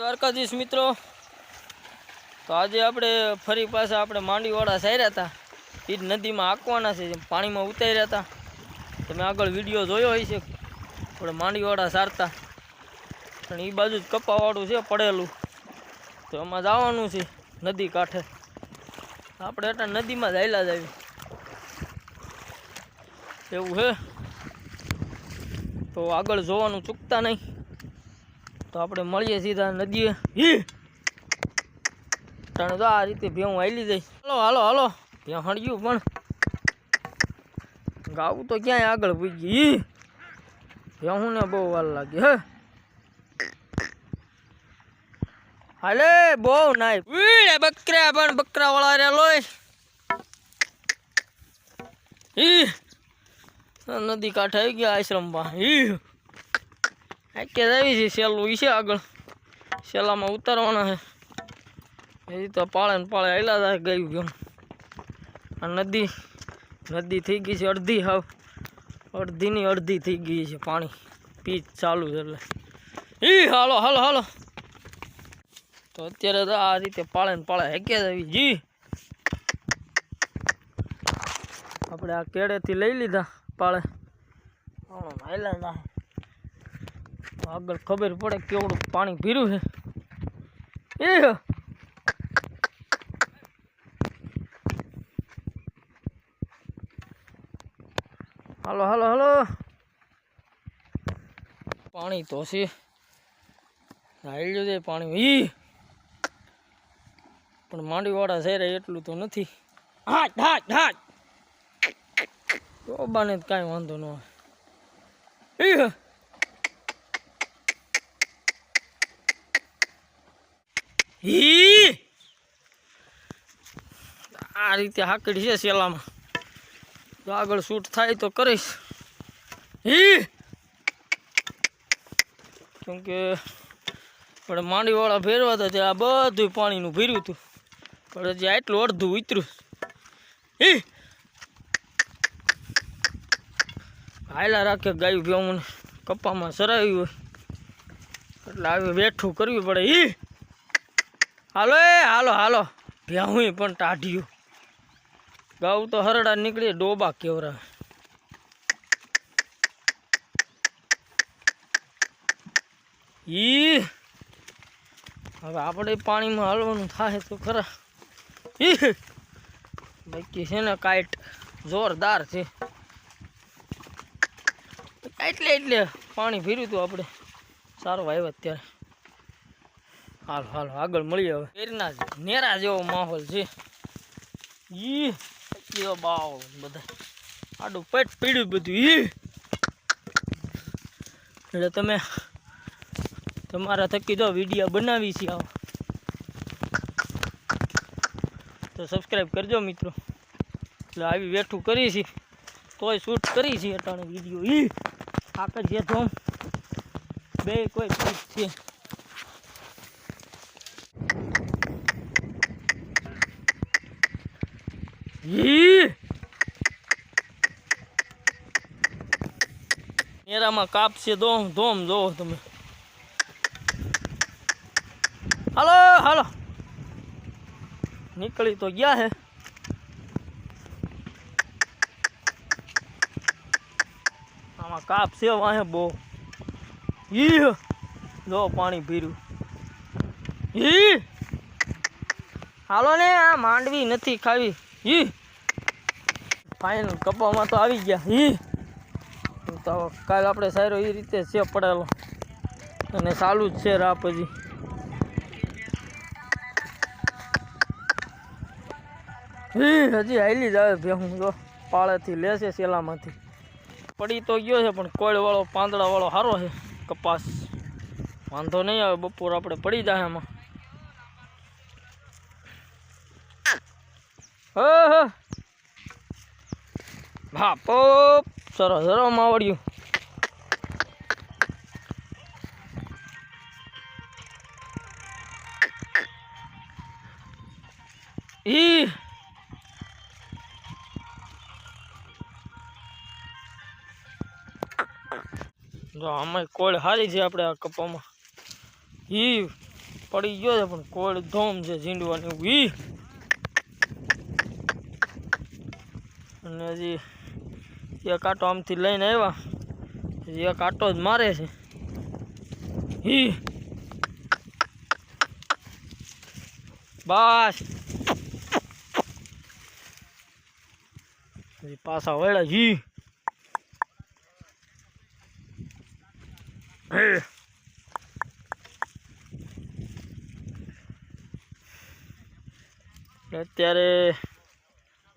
દ્વારકાધીશ મિત્રો, તો આજે આપણે ફરી પાછા આપણે માંડવીવાળા સાર્યા હતા એ જ નદીમાં આંકવાના છે, પાણીમાં ઉતાર્યા હતા. તમે આગળ વિડીયો જોયો હોય છે, આપણે માંડવીવાળા સારતા પણ એ બાજુ જ કપાવાળું છે પડેલું, તો એમાં જવાનું છે નદી કાંઠે. આપણે એટલા નદીમાં જાયલા જ આવી એવું છે, તો આગળ જોવાનું ચૂકતા નહીં. તો આપણે મળીએ સીધા નદીએ. તો આ રીતે ભેહું હાલી જાય. હાલો હાલો હાલો ભેં હળ્યું પણ ગાવું તો ક્યાંય આગળ પૂગી. ભેહું ને બહુ વાર લાગે હે. હાલે બહુ નાય બકરા પણ બકરા વાળા રે લોય. નદી કાંઠે આવી ગયા આશ્રમમાં. કે આવી છે સેલું છે, આગળ સેલામાં ઉતારવાના છે. એ તો પાળે ને પાળે હાલ્યા જાય ગયું ગયું. આ નદી થઈ ગઈ છે અડધી, હાવ અડધીની અડધી થઈ ગઈ છે. પાણી પીચ ચાલુ છે એટલે હાલો હાલો હાલો. તો અત્યારે તો આ રીતે પાળે ને પાળે હેક્યા જ આવી જી. આપણે આ કેળેથી લઈ લીધા પાળે, હાલ્યા આગળ ખબર પડે કેવડું પાણી ભર્યું છે. હાલો હાલો હાલો. પાણી તો છે, હાલ્યું છે પાણી. પણ માંડવીવાળા છે એટલું તો નથી. હાટ હાટ હાટ તો બાને કાંઈ વાંધો ન આવે. આ રીતે હાકડી છે સેલામાં, તો આગળ શૂટ થાય તો કરીશ. કેમકે આપણે માંડવીવાળા ફેરવા હતા ત્યાં બધું પાણીનું ભર્યું હતું, પણ હજી આટલું અડધું ઉતર્યું. હાયલા રાખે ગાયું ભેવું કપ્પામાં સરાવ્યું હોય એટલે આવી બેઠું કરવી પડે. હાલો હાલો હાલો. ભેહું પણ ટાઢ્યું. ગાઉ તો હરડા નીકળી ડોબા કેવરા. હવે આપણે પાણીમાં હાલવાનું થાય તો ખરા. બાકી છે ને કાઈટ જોરદાર છે. એટલે પાણી ભર્યું હતું આપણે, સારું આવ્યા અત્યારે. હાલો હાલો આગળ મળીએ. હવે કેરીના નેરા જેવો માહોલ છે. બાવ બધા આડું પેટ પીડ્યું બધું. એટલે તમે તમારા થકી જો વિડીયો બનાવી છે આવો તો સબસ્ક્રાઈબ કરજો મિત્રો. એટલે આવી બેઠું કરી છે તોય શૂટ કરી છે અટાણે વિડીયો. આકર છે તો બે કોઈ પીસ છે. મેરામાં કાપ છે ધોમ ધોમ જોવો તમે. હાલો હાલો નીકળી તો ગયા હે. આમાં કાપ છે વાહે બહુ. જો પાણી ભર્યું. હાલો ને આ માંડવી નથી ખાવી. ફાઇનલ કપામાં તો આવી ગયા. તો કાલ આપણે સારો એ રીતે છે પડેલો અને ચાલુ જ છે રાપ હજી. હજી હાલી જ આવે ભેહું જો પાળેથી લેશે સેલામાંથી. પડી તો ગયો છે પણ કોળવાળો પાંદડાવાળો સારો છે કપાસ, વાંધો નહીં આવે. બપોર આપણે પડી જાય એમાં. હા પો સરસ સરસ માવડ્યું. જો આમાં કોળ હારી છે આપણે આ કપામાં. પડી ગયો છે પણ કોળ ધોમ છે ઝીંડવાની વી અને હજી એક આટો આમથી લઈને આવ્યા હજી એક આટો જ મારે છે હી બસ હજી પાછા વળ્યા જી અત્યારે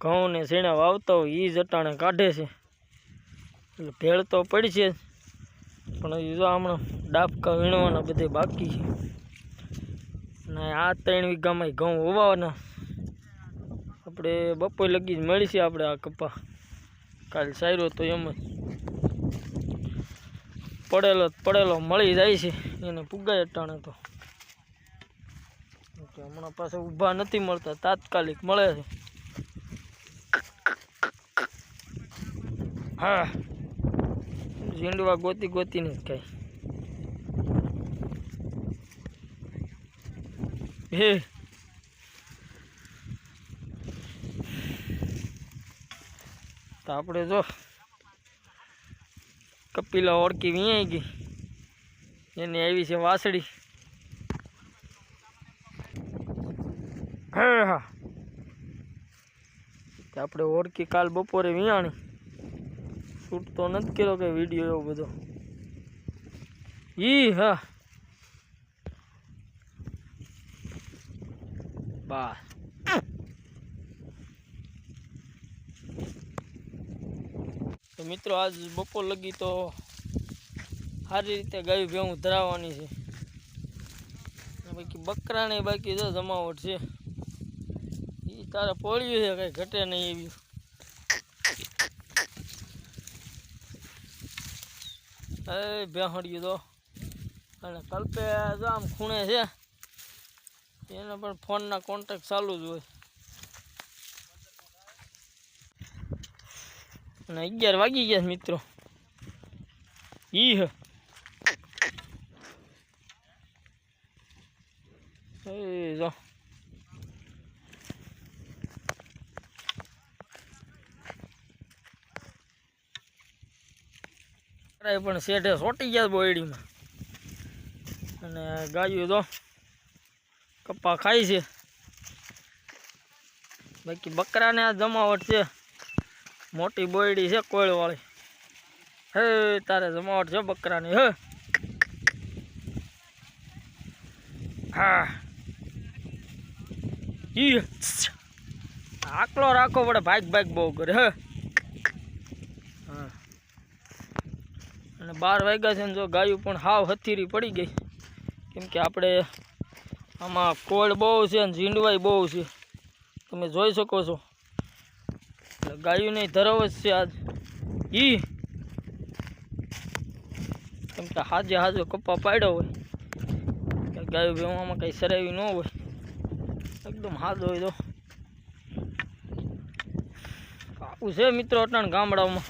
ઘઉં ને ઝીણા વાવતા હોય એ જટાણે કાઢે છે એટલે ભેળ તો પડી છે પણ હજી જો હમણાં ડાબકા વીણવાના બધે બાકી છે અને આ 3 વીઘામાં ઘઉં હોવાના આપણે બપોર લગી જ મળી છે આપણે આ કપા કાલ સાયરો તો એમ જ પડેલો મળી જાય છે એને પુગાય અટાણે તો હમણાં પાસે ઊભા નથી મળતા તાત્કાલિક મળે છે હા ઝીંડવા ગોતીને જ ખાય હે તો આપણે જો કપિલા ઓળકી વીણાઈ ગઈ એની આવી છે વાસળી હા હા આપણે ઓળકી કાલ બપોરે વીણાણી શૂટ તો નથી કર્યો કે વિડીયો એવો બધો ઈ હા બસ તો મિત્રો આજ બપોર લગી તો સારી રીતે ગાયું ભેવું ધરાવવાની છે બાકી બકરાને બાકી જો જમાવટ છે એ તારે પોળ્યું છે કઈ ઘટે નહીં એવી ભેહડ્યું તો અને કલ્પે જો આમ ખૂણે છે એને પણ ફોનના કોન્ટેક્ટ ચાલુ જ હોય અને 11 વાગી ગયા મિત્રો ઈ હે જો પણ શેઠે સોટી ગયા બોયડીમાં અને ગાયું તો કપા ખાય છે બાકી બકરાને આ જમાવટ છે મોટી બોયડી છે કોળવાળી હે તારે જમાવટ છે બકરાની હે હા ઈ આકલો રાખવો પડે ભાગ બહુ કરે હે હા અને 12 વાગ્યા છે ને જો ગાયું પણ હાવ હથીરી પડી ગઈ કેમ કે આપણે આમાં કોળ બહુ છે અને ઝીંડવાઈ બહુ છે તમે જોઈ શકો છો એટલે ગાયું નહીં ધરાવ જ છે આજ ઈ કેમ કે હાજે કપ્પા પાડ્યો હોય ગાયું ભેવામાં કંઈ સરાવી ન હોય એકદમ હાજો હોય તો આવું છે મિત્રો અટાણ ગામડામાં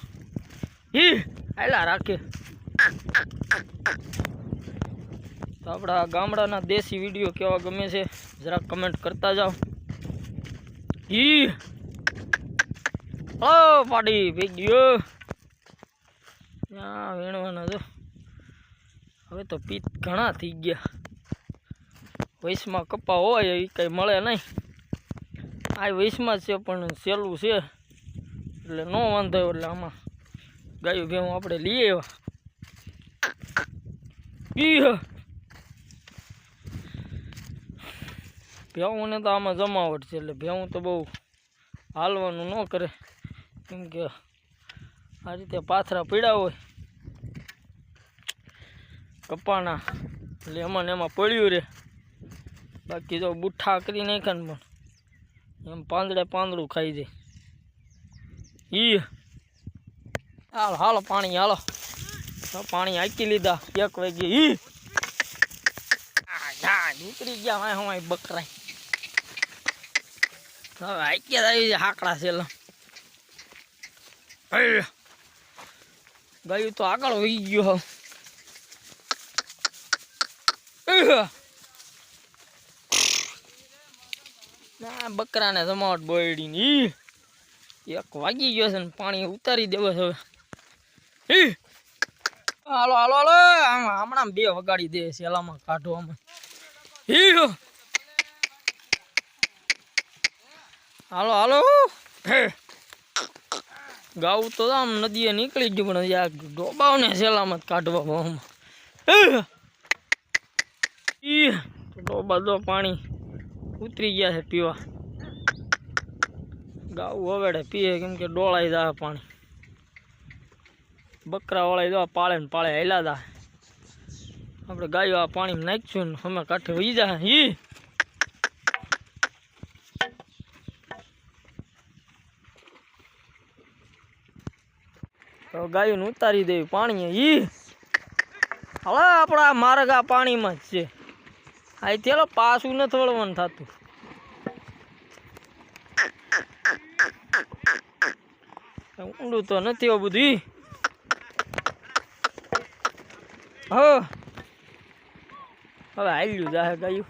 ઈ આયલા રાખે તો આપણા ગામડાના દેશી વિડીયો કેવા ગમે છે જરા કમેન્ટ કરતા જાઓ ઈ ઓ પાડી ભેગ્યો ત્યાં વીણવાના જો હવે તો પીત ઘણા થઈ ગયા વૈશમાં કપા હોય એ કંઈ મળે નહીં આ વૈશમાં જ છે પણ સહેલું છે એટલે ન વાંધો એટલે આમાં ગાયું ભેવું આપણે લઈએ એવા ભેવુંને તો આમાં જમાવટ છે એટલે ભેવું તો બહુ હાલવાનું ન કરે કેમ કે આ રીતે પાથરા પીડા હોય કપાના એટલે એમાં ને એમાં પડ્યું રહે બાકી તો બુઠ્ઠા કરી નાખ્યા ને પણ એમ પાંદડું ખાઈ જાય ઈ હાલો પાણી હાલો પાણી આંકી લીધા 1 વાગે ઈ નીકળી ગયા હું બકરાય હવે આંક્યા આવી છે હાકડા છે ગાયું તો આગળ વહી ગયું ના બકરાને જમાવટ બોયડીને ઈ એક વાગી ગયો છે ને પાણી ઉતારી દેવો છે હવે. ઈ હાલો હાલો હાલો હમણાં બે વગાડી દે સેલામાં કાઢવામાં. ઈ હાલો હાલો ગાવું તો આમ નદીએ નીકળી ગયું પણ આ ડોબાવને સેલામાં જ કાઢવા ઈ ડોબા દો પાણી ઉતરી ગયા છે પીવા. ગાવું હવેડે પીએ કેમ કે ડોળાઈ જાય પાણી. બકરા વાળા દો પાળે ને પાળે હેલા દા. આપણે ગાયો આ પાણી નાખીશું ને અમે કાંઠે વહી જાય. ઈ તો ગાયોને ઉતારી દેવી પાણી. ઈ હવે આપણા માર્ગ આ પાણીમાં જ છે. આ ચલો પાછું નથી વળવાનું થતું. ઊંડું તો નથી એવું બધું. હવે હાલ્યું જાહે ગાયું.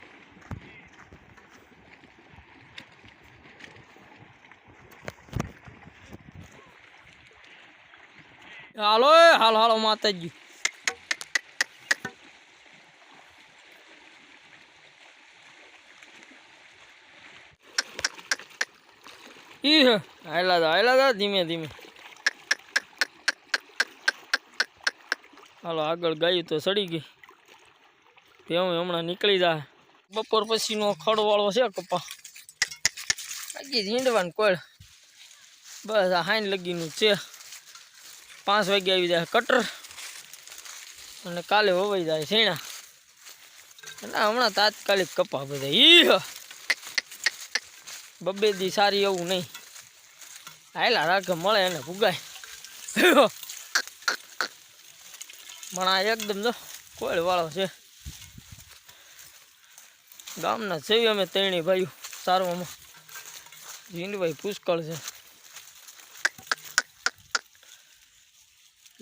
હાલો હાલો હાલો માતાજી. ઈ હાયલા દા ધીમે ધીમે. હાલો આગળ ગાયું તો સડી ગઈ. તે હમણાં નીકળી જાય. બપોર પછીનો ખડવાળો છે કપા. હજી ઝીંડવાનું કોળ બસ આ હાઈન લગીનું છે. 5 વાગે આવી જાય કટર અને કાલે વવાઈ જાય શેણા. એટલે હમણાં તાત્કાલિક કપા બધા. ઈ બબે દી સારી એવું નહીં. હાયલા રાખે મળે એને ભૂગાય. પણ આ એકદમ જો કોળ વાળો છે. ગામના છે અમે ત્રણેય ભાઈઓ સારવામાં. જીંડભાઈ પુષ્કળ છે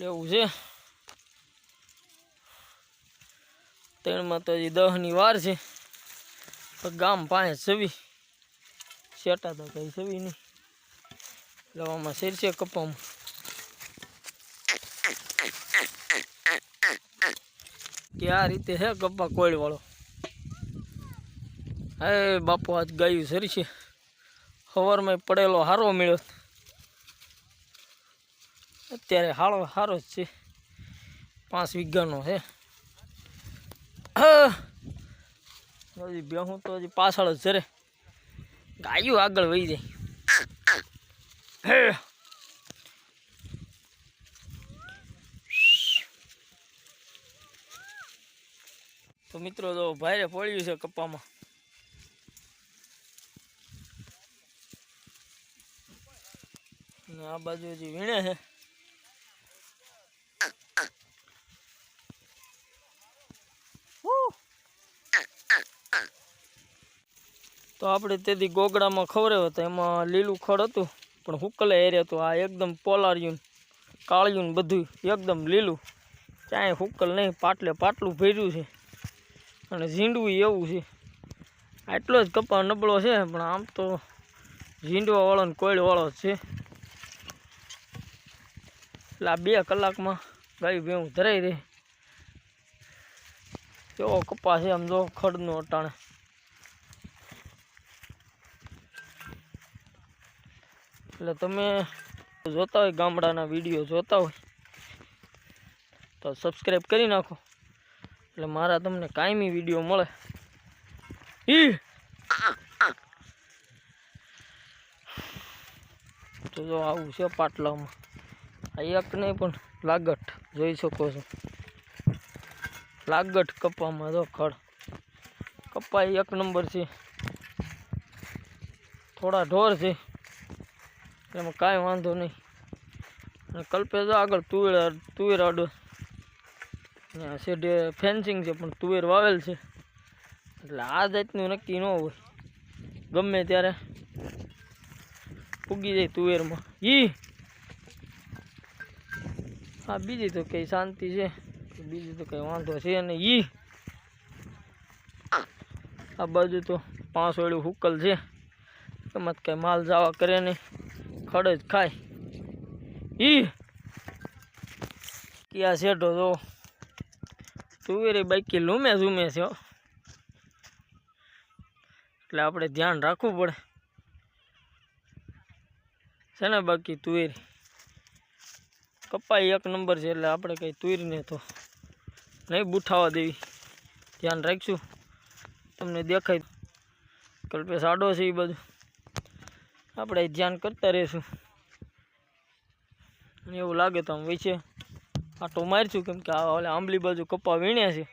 એવું છે. ત્રણમાં તો હજી 10ની વાર છે. પણ ગામ પાસે છવી શેટા તો કઈ છવી નહીં. એટલે આમાં શેરશે કપામાં. કે આ રીતે છે કપા કોળ વાળો. હે બાપુ આજ ગાયું સરી છે. સવારમાં પડેલો હારો મળ્યો. અત્યારે હારો જ છે. 5 વીઘાનો છે. હજી બેહું તો હજી પાછળ જ જરે. ગાયું આગળ વહી જાય. તો મિત્રો તો ભારે પડ્યું છે કપામાં. આ બાજુ હજી વીણે છે. તો આપણે તેથી ગોગડામાં ખવડાવ્યો હતો. એમાં લીલું ખડ હતું પણ હુકલે એરે હતું. આ એકદમ પોલાર્યું કાળિયું ને બધું એકદમ લીલું. ક્યાંય હુકલ નહીં. પાટલે પાટલું ભર્યું છે. અને ઝીંડવું એવું છે. આટલો જ કપા નબળો છે પણ આમ તો ઝીંડવા વાળો ને કોયલ વાળો જ છે. એટલે આ 2 કલાકમાં ગાયું ભેવું ધરાઈ રહે એવો કપા છે. આમ જો ખડનું અટાણે. એટલે તમે જોતા હોય ગામડાના વિડીયો જોતા હોય તો સબસ્ક્રાઈબ કરી નાખો. એટલે મારા તમને કાયમી વિડીયો મળે. તો જો આવું છે પાટલામાં. આ એક નહીં પણ લાગટ જોઈ શકો છો. લાગટ કપામાં જો ખડ. કપા 1 નંબર છે. થોડા ઢોર છે એમાં કાંઈ વાંધો નહીં. અને કલ્પે જો આગળ તુવેર આડો છે. ફેન્સિંગ છે પણ તુવેર વાવેલ છે. એટલે આ જાતનું નક્કી ન હોય. ગમે ત્યારે ઉગી જાય તુવેરમાં. હા બીજી તો કઈ શાંતિ છે. બીજું તો કઈ વાંધો છે નહીં. આ બાજુ તો 5 વાળું હુકલ છે. એમાં કઈ માલ જવા કરે નહીં, ખડ જ ખાય. ઈ ક્યાં શેઠો તો તુવેરી બાકી લૂમે ઝૂમે છે, એટલે આપણે ધ્યાન રાખવું પડે છે ને. બાકી તુવેરી કપાઈ 1 નંબર છે, એટલે આપણે કંઈ તુવેરીને તો નહીં બુઠાવા દેવી, ધ્યાન રાખશું. તમને દેખાય કલ્પેશ આડો છે, એ બધું આપણે ધ્યાન કરતા રહીશું. અને એવું લાગે તો આમ વચ્ચે આટો મારીશું, કેમ કે આ આંબલી બાજુ કપા વીણ્યા છે.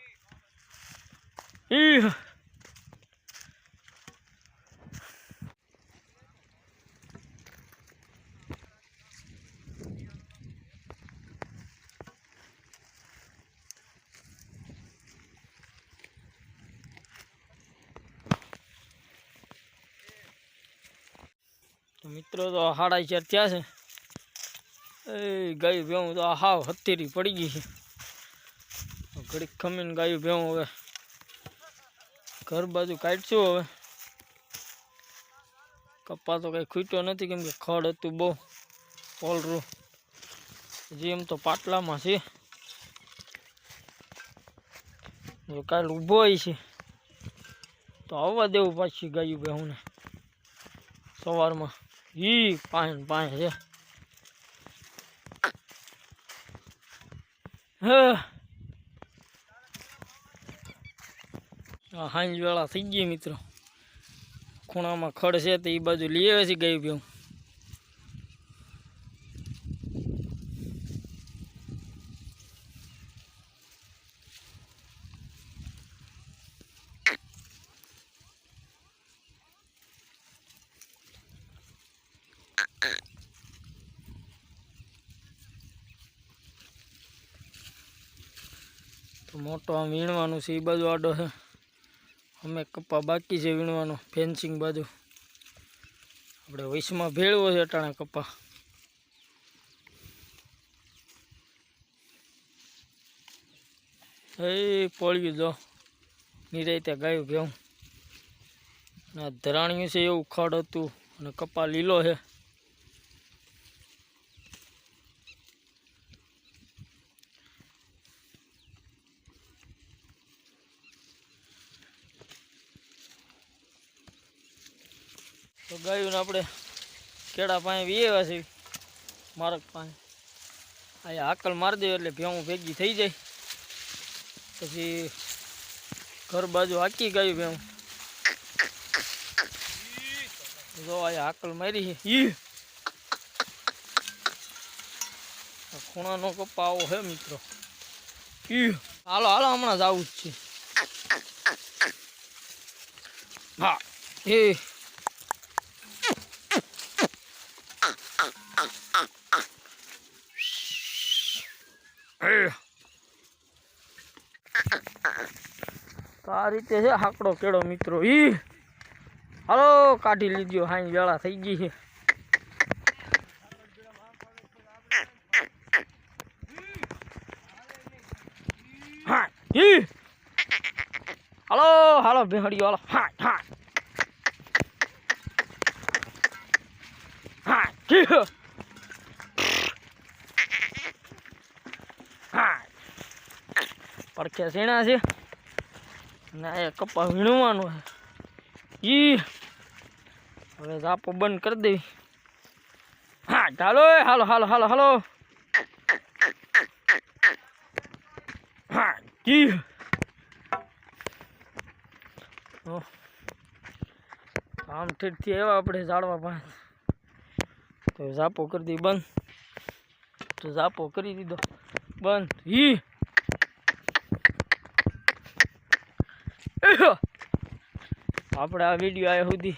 તો મિત્રો તો 4:30 થયા છે. એ ગાયું ભેવું તો હાવ હથેરી પડી ગઈ છે. ઘડીક ખમીને ગાયું ભેવું હવે ઘર બાજુ કાઢશું. હવે કપા તો કંઈ ખૂટ્યો નથી, કેમ કે ખડ હતું બહુ ઓલરું. હજી એમ તો પાટલામાં છે, જો કાલ ઊભો હોય છે તો આવવા દેવું પાછી ગાયું ભેહુંને સવારમાં. ઈ પાસે છે. હાંજ વેળા થઈ ગઈ મિત્રો. ખૂણામાં ખડ છે તો એ બાજુ લઈ આવે છે ગાયું ભેહું. તો મોટો આમ વીણવાનું છે, એ બાજુ આડો છે. અમે કપા બાકી છે વીણવાનો, ફેન્સિંગ બાજુ. આપણે વૈશમાં ભેળવો છે અટાણે કપા. એ પડ્યું જો નિરાયતે ગાયું ભેવું. ના ધરાણ્યું છે એવું ખડ હતું, અને કપા લીલો છે. તો ગાયું આપણે કેળા પાસે વીએવા છે, મારક પાસે. અહીંયા હાકલ મારી દે એટલે ભેવું ભેગી થઈ જાય. પછી ઘર બાજુ હાકી ગાયું ભેવું. જો અહીંયા હાકલ મારી છે. ખૂણાનો કપા આવો હે મિત્રો. હાલો હાલો હમણાં જ આવું જ છે. હા તો આ રીતે છે હાકડો કેળો મિત્રો. હાલો કાઢી લીધો, હાઈ વેળા થઈ ગઈ છે. હાલો હાલો ભેહડીઓ હાલો. હા હા હા હા પડખે સીણા છે ને એ કપા વીણવાનું છે. હવે ઝાપો બંધ કરી દેવી. હા ચાલો હાલો હાલો હાલો હાલો. હા આમ ઠીકથી આવ્યા આપણે ઝાડવા પાસે, તો ઝાપો કરી દી બંધ. તો ઝાપો કરી દીધો બંધ. આપણે આ વિડીયો આવ્યા સુધી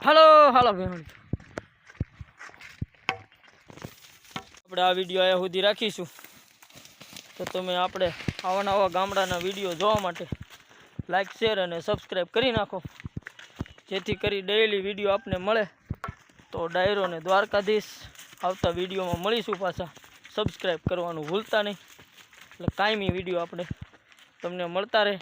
હાલો હાલો આપણે આ વિડીયો આવ્યા સુધી રાખીશું. તો તમે આપણે આવા નવા ગામડાના વિડીયો જોવા માટે લાઈક શેર અને સબસ્ક્રાઈબ કરી નાખો, જેથી કરી ડેઈલી વિડીયો આપને મળે. તો ડાયરો ને દ્વારકાધીશ આવતા વિડીયોમાં મળીશું પાછા. સબસ્ક્રાઈબ કરવાનું ભૂલતા નહીં, એટલે કાયમી વિડીયો આપણે તમને મળતા રહે.